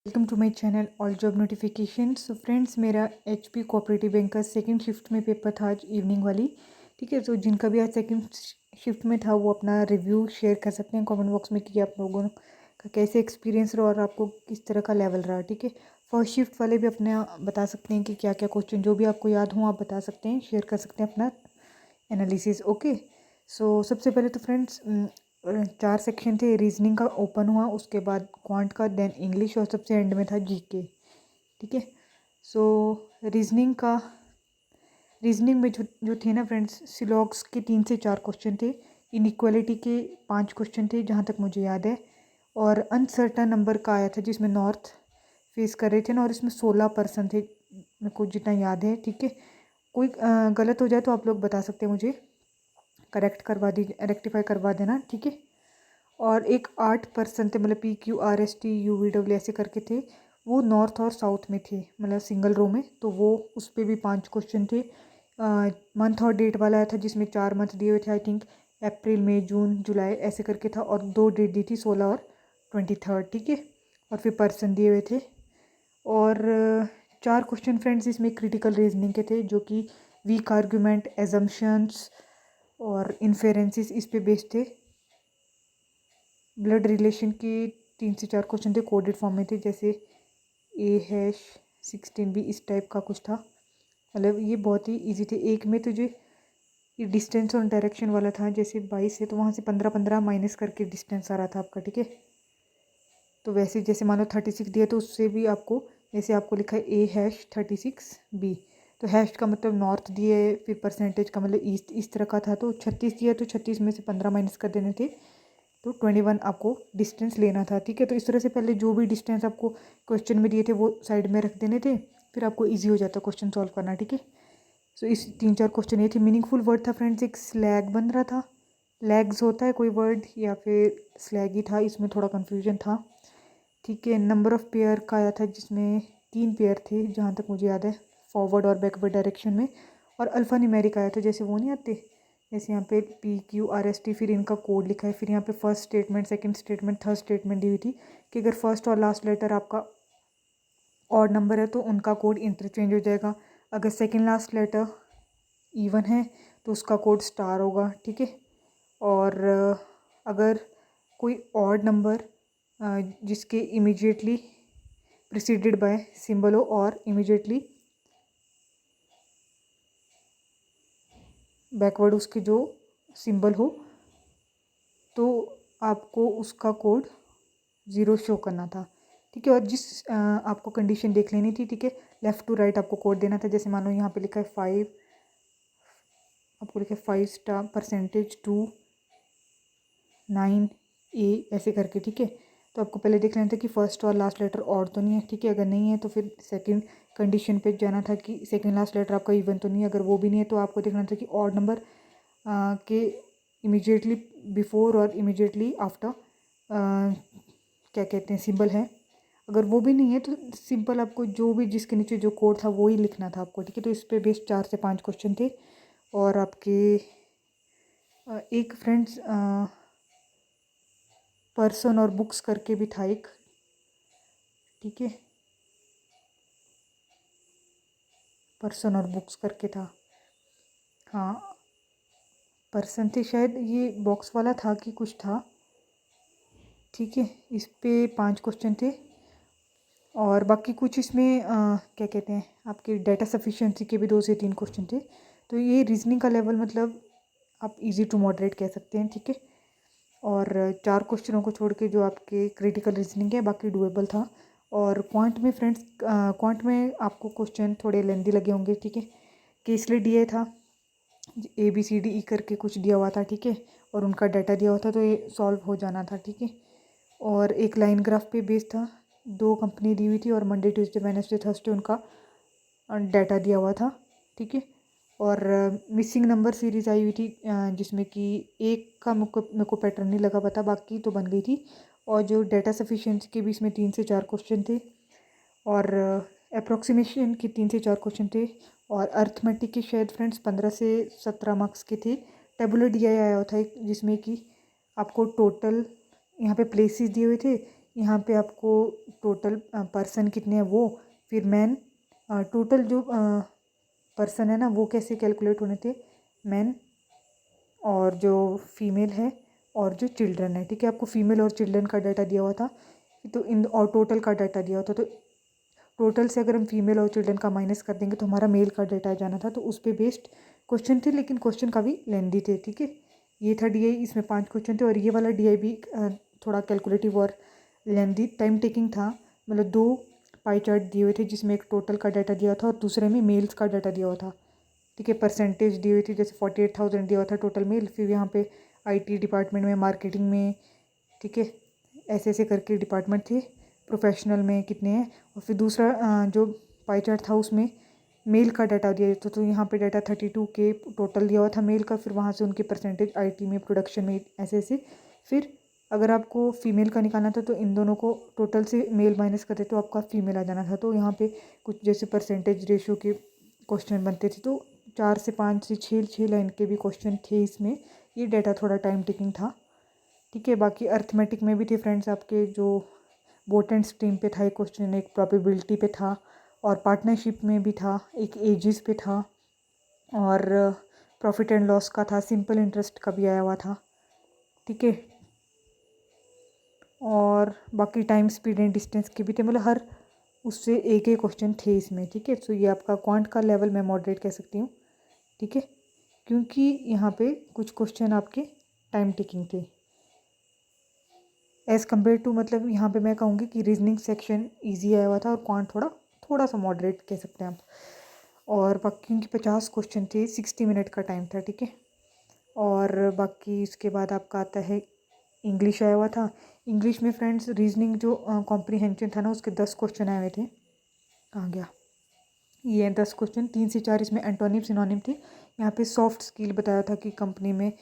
Welcome to my channel all job notification. So friends, मेरा HP cooperative bank का second shift में paper था आज इवनिंग वाली। ठीक है, तो जिनका भी आज सेकंड शिफ्ट में था वो अपना रिव्यू शेयर कर सकते हैं कमेंट बॉक्स में कि आप लोगों का कैसे एक्सपीरियंस रहा और आपको किस तरह का लेवल रहा। ठीक है, फर्स्ट शिफ्ट वाले भी अपने बता सकते हैं कि क्या क्या क्वेश्चन जो भी आपको याद हो आप बता सकते हैं, शेयर कर सकते हैं अपना एनालिसिस। ओके, सो सबसे पहले तो फ्रेंड्स 4 सेक्शन थे। रीजनिंग का ओपन हुआ, उसके बाद क्वांट का, देन इंग्लिश और सबसे एंड में था जीके। ठीक है, सो रीजनिंग में जो थे ना फ्रेंड्स, सिलॉग्स के 3 से 4 क्वेश्चन थे, इनइक्वालिटी के 5 क्वेश्चन थे जहाँ तक मुझे याद है, और अनसर्टन नंबर का आया था जिसमें नॉर्थ फेस कर रहे थे ना, और इसमें 16% थे मेरे को जितना याद है। ठीक है, कोई गलत हो जाए तो आप लोग बता सकते हैं, मुझे करेक्ट करवा दीजिए, रेक्टिफाई करवा देना। ठीक है, और एक 8% थे, मतलब PQRST UVW ऐसे करके थे, वो नॉर्थ और साउथ में थे, मतलब सिंगल रो में, तो वो उस पर भी 5 क्वेश्चन थे। मंथ और डेट वाला आया था जिसमें 4 मंथ दिए हुए थे, आई थिंक अप्रैल मई जून जुलाई ऐसे करके था, और 2 डेट दी थी 16 और 23। ठीक है, और फिर पर्सन दिए हुए थे, और 4 क्वेश्चन फ्रेंड्स इसमें क्रिटिकल रीजनिंग के थे जो कि वीक आर्ग्यूमेंट, एजम्पशंस और इन्फेरेंसेस इस पे बेस्ड थे। ब्लड रिलेशन के 3 से 4 क्वेश्चन थे, कोडेड फॉर्म में थे, जैसे A#16B इस टाइप का कुछ था, मतलब ये बहुत ही इजी थे। एक में तो जो ये डिस्टेंस और डायरेक्शन वाला था, जैसे 22 है तो वहाँ से 15-15 माइनस करके डिस्टेंस आ रहा था आपका। ठीक है, तो वैसे जैसे मान लो 36 दिया तो उससे भी आपको, जैसे आपको लिखा है A#36B, तो हैश का मतलब नॉर्थ दिए, फिर परसेंटेज का मतलब ईस्ट, इस तरह का था। तो 36 दिया तो 36 में से 15 माइनस कर देने थे, तो 21 आपको डिस्टेंस लेना था। ठीक है, तो इस तरह से पहले जो भी डिस्टेंस आपको क्वेश्चन में दिए थे वो साइड में रख देने थे, फिर आपको इजी हो जाता क्वेश्चन सॉल्व करना। ठीक है, सो इस 3-4 क्वेश्चन ये थे। मीनिंगफुल वर्ड था फ्रेंड्स, एक स्लैग बन रहा था, लैग्स होता है कोई वर्ड, या फिर स्लैग ही था, इसमें थोड़ा कन्फ्यूजन था। ठीक है, नंबर ऑफ़ पेयर का आया था जिसमें 3 पेयर थे जहाँ तक मुझे याद है, फॉरवर्ड और बैकवर्ड डायरेक्शन में, और अल्फ़ा न्यूमेरिक आया था, जैसे वो नहीं आते, जैसे यहाँ पे PQRST, फिर इनका कोड लिखा है, फिर यहाँ पे first statement, second statement, third statement दी हुई थी कि अगर फर्स्ट और लास्ट लेटर आपका ऑड नंबर है तो उनका कोड इंटरचेंज हो जाएगा, अगर सेकंड लास्ट लेटर इवन है तो उसका कोड स्टार होगा। ठीक है, और अगर कोई ऑड नंबर जिसके इमीडिएटली प्रिसीडेड बाय सिंबल हो और इमीडिएटली बैकवर्ड उसके जो सिंबल हो, तो आपको उसका कोड 0 शो करना था। ठीक है, और आपको कंडीशन देख लेनी थी। ठीक है, लेफ़्ट टू राइट आपको कोड देना था, जैसे मान लो यहाँ पे लिखा है 5, आपको लिखा है 5%-2-9A ऐसे करके। ठीक है, तो आपको पहले देख लेना था कि फर्स्ट और लास्ट लेटर और तो नहीं है। ठीक है, अगर नहीं है तो फिर सेकंड कंडीशन पे जाना था कि सेकंड लास्ट लेटर आपका इवन तो नहीं है, अगर वो भी नहीं है तो आपको देखना था कि ऑड नंबर के इमीडिएटली बिफोर और इमीडिएटली आफ्टर क्या कहते हैं सिंबल है, अगर वो भी नहीं है तो सिंपल आपको जो भी जिसके नीचे जो कोड था वो ही लिखना था आपको। ठीक है, तो इस पे बेस्ड 4 से 5 क्वेश्चन थे, और आपके एक फ्रेंड्स पर्सन और बुक्स करके भी था एक। ठीक है, पर्सन और बुक्स करके था, हाँ पर्सन थे शायद, ये बॉक्स वाला था कि कुछ था। ठीक है, इस पे 5 क्वेश्चन थे, और बाकी कुछ इसमें क्या कहते हैं आपके डाटा सफिशिएंसी के भी 2 से 3 क्वेश्चन थे। तो ये रीजनिंग का लेवल मतलब आप इजी टू मॉडरेट कह सकते हैं। ठीक है, और 4 क्वेश्चनों को छोड़ के जो आपके क्रिटिकल रीजनिंग है बाकी डुएबल था। और क्वांट में फ्रेंड्स, क्वांट में आपको क्वेश्चन थोड़े लेंदी लगे होंगे। ठीक है, केस लिए दिया था ABCDE करके कुछ दिया हुआ था। ठीक है, और उनका डाटा दिया हुआ था, तो ये सॉल्व हो जाना था। ठीक है, और एक लाइन ग्राफ पे बेस था, 2 कंपनी दी हुई थी, और मंडे ट्यूसडे वेडनेसडे थर्सडे उनका डाटा दिया हुआ था। ठीक है, और मिसिंग नंबर सीरीज़ आई हुई थी, जिसमें कि एक का मेरे को पैटर्न नहीं लगा पता, बाकी तो बन गई थी। और जो डाटा सफिशिएंसी के भी इसमें 3 से 4 क्वेश्चन थे, और अप्रोक्सीमेशन के 3 से 4 क्वेश्चन थे, और अर्थमेटिक के शायद फ्रेंड्स 15 से 17 मार्क्स के थे। टेबुलर DI आया हुआ था एक, जिसमें कि आपको टोटल यहाँ पे प्लेसेस दिए हुए थे, यहाँ पे आपको टोटल पर्सन कितने हैं वो, फिर मैन टोटल जो पर्सन है ना वो कैसे कैलकुलेट होने थे, मैन और जो फीमेल है और जो चिल्ड्रन है, ठीक है। आपको फीमेल और चिल्ड्रन का डाटा दिया हुआ था, तो इन और टोटल का डाटा दिया हुआ था, तो टोटल से अगर हम फीमेल और चिल्ड्रन का माइनस कर देंगे तो हमारा मेल का डाटा जाना था। तो उस पर बेस्ड क्वेश्चन थे, लेकिन क्वेश्चन काफ़ी लेंदी थे, ठीक है। ये था DI, इसमें 5 क्वेश्चन थे, और ये वाला DI भी थोड़ा कैलकुलेटिव और लेंदी टाइम टेकिंग था। मतलब 2 पाई चार्ट दिए हुए थे जिसमें एक टोटल का डाटा दिया था और दूसरे में मेल्स का डाटा दिया हुआ था, ठीक है। परसेंटेज दी हुई थी, जैसे 48,000 दिया हुआ था टोटल मेल, फिर यहाँ पे IT डिपार्टमेंट में, मार्केटिंग में, ठीक है, ऐसे ऐसे करके डिपार्टमेंट थे। प्रोफेशनल में कितने हैं, और फिर दूसरा जो पाई चार्ट था उसमें मेल का डाटा दिया था, तो यहाँ पे डाटा 32K टोटल दिया हुआ था मेल का, फिर वहाँ से उनके परसेंटेज IT में, प्रोडक्शन में, ऐसे ऐसे। फिर अगर आपको फीमेल का निकालना था तो इन दोनों को टोटल से मेल माइनस करते तो आपका फीमेल आ जाना था। तो यहाँ पे कुछ जैसे परसेंटेज रेशियो के क्वेश्चन बनते थे, तो 4 से 5 से 6 लाइन के भी क्वेश्चन थे इसमें। ये डाटा थोड़ा टाइम टेकिंग था, ठीक है। बाकी अर्थमेटिक में भी थे फ्रेंड्स आपके, जो बोट एंड स्ट्रीम पे था एक क्वेश्चन, एक प्रोबेबिलिटी पे था, और पार्टनरशिप में भी था, एक एजिस पे था, और प्रॉफिट एंड लॉस का था, सिंपल इंटरेस्ट का भी आया हुआ था, ठीक है। और बाकी टाइम, स्पीड एंड डिस्टेंस के भी थे, मतलब हर उससे एक एक क्वेश्चन थे इसमें, ठीक है। सो ये आपका क्वांट का लेवल मैं मॉडरेट कह सकती हूँ, ठीक है, क्योंकि यहाँ पे कुछ क्वेश्चन आपके टाइम टेकिंग थे एज़ कम्पेयर टू, मतलब यहाँ पे मैं कहूँगी कि रीजनिंग सेक्शन इजी आया हुआ था और क्वांट थोड़ा थोड़ा सा मॉडरेट कह सकते हैं आप। और बाकी क्योंकि 50 क्वेश्चन थे, 60 मिनट का टाइम था, ठीक है। और बाकी इसके बाद आपका आता है इंग्लिश आया हुआ था। इंग्लिश में फ्रेंड्स रीजनिंग जो कॉम्प्रीहेंशन था ना, उसके 10 क्वेश्चन आए हुए थे। कहाँ गया ये 10 क्वेश्चन, 3 से 4 इसमें एंटोनिम सिनोनिम थे। यहाँ पे सॉफ्ट स्किल बताया था कि कंपनी में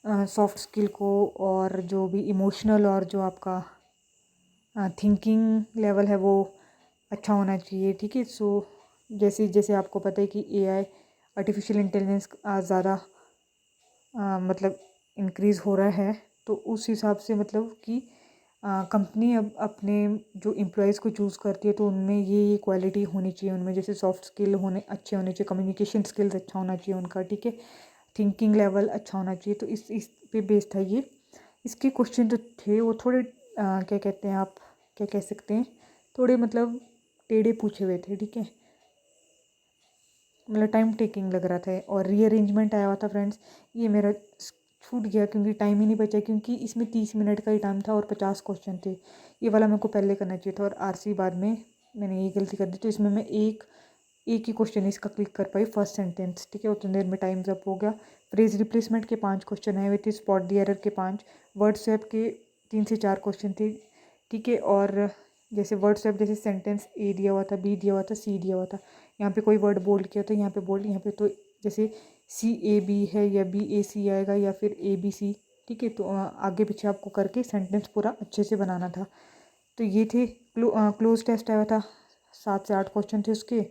सॉफ्ट स्किल को, और जो भी इमोशनल और जो आपका थिंकिंग लेवल है वो अच्छा होना चाहिए, ठीक है। सो जैसे जैसे आपको पता है कि AI आर्टिफिशियल इंटेलिजेंस ज़्यादा मतलब इंक्रीज़ हो रहा है, तो उस हिसाब से मतलब कि कंपनी अब अपने जो एम्प्लॉयज़ को चूज़ करती है तो उनमें ये क्वालिटी होनी चाहिए, उनमें जैसे सॉफ्ट स्किल होने अच्छे होने चाहिए, कम्युनिकेशन स्किल्स अच्छा होना चाहिए उनका, ठीक है, थिंकिंग लेवल अच्छा होना चाहिए। तो इस पे बेस था ये। इसके क्वेश्चन जो थे वो थोड़े क्या कहते हैं आप, क्या कह सकते हैं, थोड़े मतलब टेढ़े पूछे हुए थे, ठीक है, मतलब टाइम टेकिंग लग रहा था। और रीअरेंजमेंट आया हुआ था फ्रेंड्स, ये मेरा छूट गया क्योंकि टाइम ही नहीं बचा, क्योंकि इसमें 30 मिनट का ही टाइम था और 50 क्वेश्चन थे। ये वाला मेरे को पहले करना चाहिए था और RC बाद में मैंने ये गलती कर दी। तो इसमें मैं एक ही क्वेश्चन इसका क्लिक कर पाई, फर्स्ट सेंटेंस, ठीक है, उतनी देर में टाइम अप हो गया। फ्रेज रिप्लेसमेंट के 5 क्वेश्चन आए हुए थे, स्पॉट दी एरर के 5, वर्ड स्वैप के 3 से 4 क्वेश्चन थे, ठीक है। और जैसे वर्ड स्वैप, जैसे सेंटेंस A दिया हुआ था, B दिया हुआ था, C दिया हुआ था, यहाँ पे कोई वर्ड बोल्ड किया तो यहाँ पे बोल्ड, यहाँ पे तो जैसे CAB है या BAC आएगा या फिर ABC, ठीक है। तो आगे पीछे आपको करके सेंटेंस पूरा अच्छे से बनाना था। तो ये थे क्लोज टेस्ट आया था, 7 से 8 क्वेश्चन थे उसके,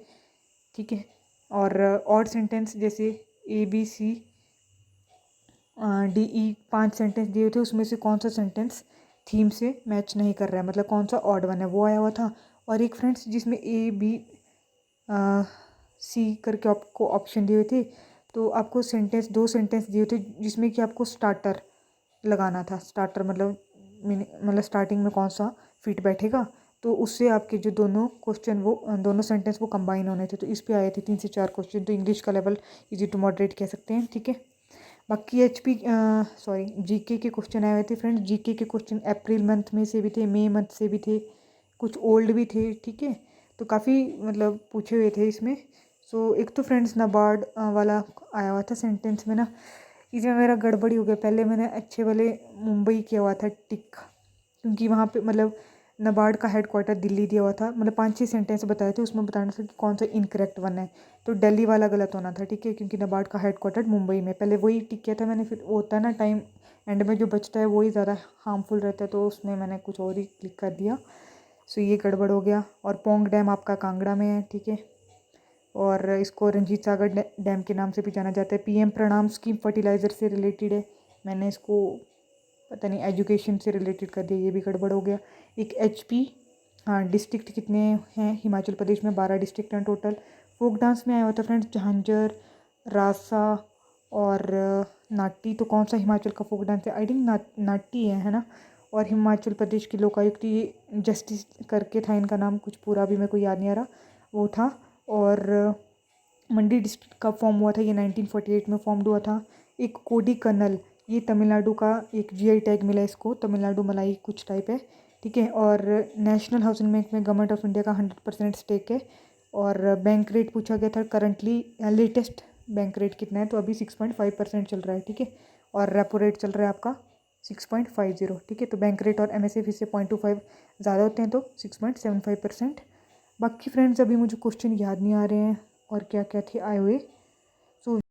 ठीक है। और ऑड सेंटेंस जैसे ABCDE 5 सेंटेंस दिए थे, उसमें से कौन सा सेंटेंस थीम से मैच नहीं कर रहा है, मतलब कौन सा ऑड वन है, वो आया हुआ था। और एक फ्रेंड्स जिसमें ABC करके आपको ऑप्शन दिए हुए थे, तो आपको सेंटेंस 2 सेंटेंस दिए थे जिसमें कि आपको स्टार्टर लगाना था। स्टार्टर मतलब स्टार्टिंग में कौन सा फिट बैठेगा, तो उससे आपके जो दोनों क्वेश्चन वो दोनों सेंटेंस वो कंबाइन होने थे। तो इस पे आए थे 3 से 4 क्वेश्चन। तो इंग्लिश का लेवल इजी टू मॉडरेट कह सकते हैं, ठीक है। बाकी GK के क्वेश्चन आए हुए थे फ्रेंड्स। GK के क्वेश्चन अप्रैल मंथ में से भी थे, मई मंथ से भी थे, कुछ ओल्ड भी थे, ठीक है। तो काफ़ी मतलब पूछे हुए थे इसमें। सो एक तो फ्रेंड्स नाबार्ड वाला आया हुआ था सेंटेंस में ना, इसमें मेरा गड़बड़ी हो गया। पहले मैंने अच्छे वाले मुंबई किया हुआ था टिक, क्योंकि वहाँ पे मतलब नाबार्ड का हेडक्वार्टर दिल्ली दिया हुआ था, मतलब 5-6 सेंटेंस बताए थे, उसमें बताना था कि कौन सा इनकरेक्ट वन है। तो दिल्ली वाला गलत होना था, ठीक है, क्योंकि नाबार्ड का हेडक्वार्टर मुंबई में, पहले वही टिक किया था मैंने। फिर वो होता है ना टाइम एंड में जो बचता है वही ज़्यादा हार्मफुल रहता है, तो उसमें मैंने कुछ और ही क्लिक कर दिया। सो ये गड़बड़ हो गया। और पोंग डैम आपका कांगड़ा में है, ठीक है, और इसको रंजीत सागर डैम के नाम से भी जाना जाता है। PM प्रणाम स्कीम फर्टिलाइज़र से रिलेटेड है, मैंने इसको पता नहीं एजुकेशन से रिलेटेड कर दिया, ये भी गड़बड़ हो गया। एक HP, हाँ डिस्ट्रिक्ट कितने हैं हिमाचल प्रदेश में, 12 डिस्ट्रिक्ट हैं टोटल। फोक डांस में आया हुआ था फ्रेंड्स झांझर, रासा और नाटी। तो कौन सा हिमाचल का फोक डांस है? आई थिंक नाटी है ना। और हिमाचल प्रदेश की लोकायुक्त ये जस्टिस करके था इनका नाम, कुछ पूरा भी मेरे को याद नहीं आ रहा, वो था। और मंडी डिस्ट्रिक्ट कब फॉर्म हुआ था? ये 1948 में फॉर्म हुआ था। एक कोडी कन्नल, ये तमिलनाडु का एक GI टैग मिला इसको, तमिलनाडु मलाई कुछ टाइप है, ठीक है। और नेशनल हाउसिंग बैंक में गवर्नमेंट ऑफ इंडिया का 100% स्टेक है। और बैंक रेट पूछा गया था, करंटली लेटेस्ट बैंक रेट कितना है? तो अभी 6.5% चल रहा है, ठीक है। और रेपो रेट चल रहा है आपका 6.50, ठीक है। तो बैंक रेट और MSF इससे 0.25 ज़्यादा होते हैं, तो 6.75%। बाकी फ्रेंड्स अभी मुझे क्वेश्चन याद नहीं आ रहे हैं और क्या क्या थे आए हुए। सो